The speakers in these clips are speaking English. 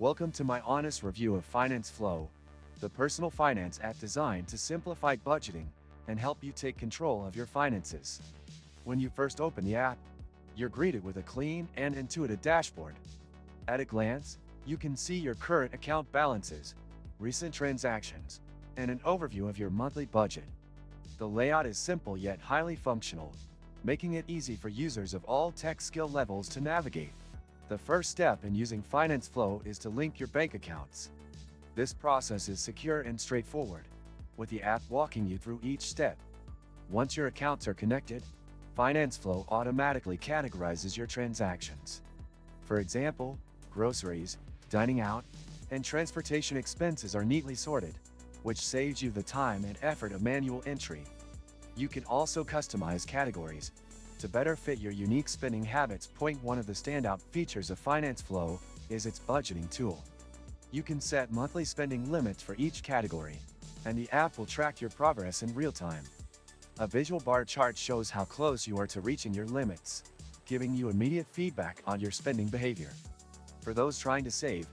Welcome to my honest review of FinanceFlow, the personal finance app designed to simplify budgeting and help you take control of your finances. When you first open the app, you're greeted with a clean and intuitive dashboard. At a glance, you can see your current account balances, recent transactions, and an overview of your monthly budget. The layout is simple yet highly functional, making it easy for users of all tech skill levels to navigate. The first step in using FinanceFlow is to link your bank accounts. This process is secure and straightforward, with the app walking you through each step. Once your accounts are connected, FinanceFlow automatically categorizes your transactions. For example, groceries, dining out, and transportation expenses are neatly sorted, which saves you the time and effort of manual entry. You can also customize categories to better fit your unique spending habits. One of the standout features of FinanceFlow is its budgeting tool. You can set monthly spending limits for each category, and the app will track your progress in real time. A visual bar chart shows how close you are to reaching your limits, giving you immediate feedback on your spending behavior. For those trying to save,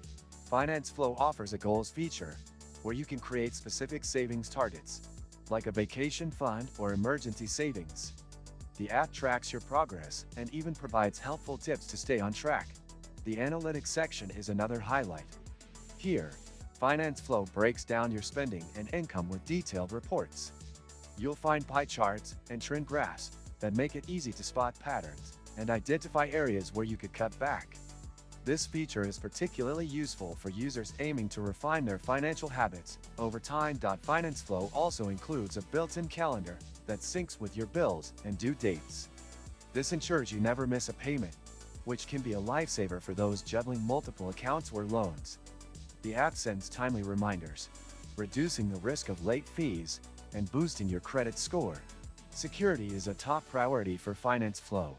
FinanceFlow offers a goals feature, where you can create specific savings targets, like a vacation fund or emergency savings. The app tracks your progress and even provides helpful tips to stay on track. The analytics section is another highlight. Here, FinanceFlow breaks down your spending and income with detailed reports. You'll find pie charts and trend graphs that make it easy to spot patterns and identify areas where you could cut back. This feature is particularly useful for users aiming to refine their financial habits over time. FinanceFlow also includes a built-in calendar that syncs with your bills and due dates. This ensures you never miss a payment, which can be a lifesaver for those juggling multiple accounts or loans. The app sends timely reminders, reducing the risk of late fees and boosting your credit score. Security is a top priority for FinanceFlow.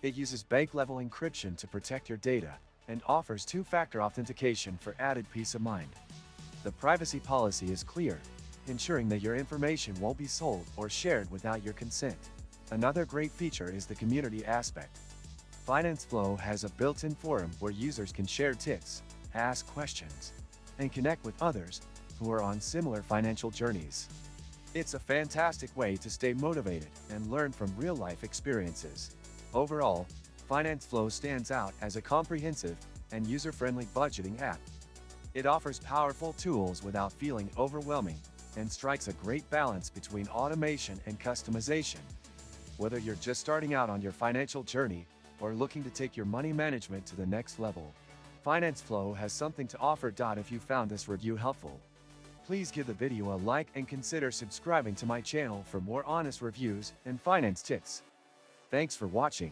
It uses bank-level encryption to protect your data and offers two-factor authentication for added peace of mind. The privacy policy is clear, ensuring that your information won't be sold or shared without your consent. Another great feature is the community aspect. FinanceFlow has a built-in forum where users can share tips, ask questions, and connect with others who are on similar financial journeys. It's a fantastic way to stay motivated and learn from real-life experiences. Overall, FinanceFlow stands out as a comprehensive and user-friendly budgeting app. It offers powerful tools without feeling overwhelming and strikes a great balance between automation and customization. Whether you're just starting out on your financial journey or looking to take your money management to the next level, FinanceFlow has something to offer. If you found this review helpful, please give the video a like and consider subscribing to my channel for more honest reviews and finance tips. Thanks for watching.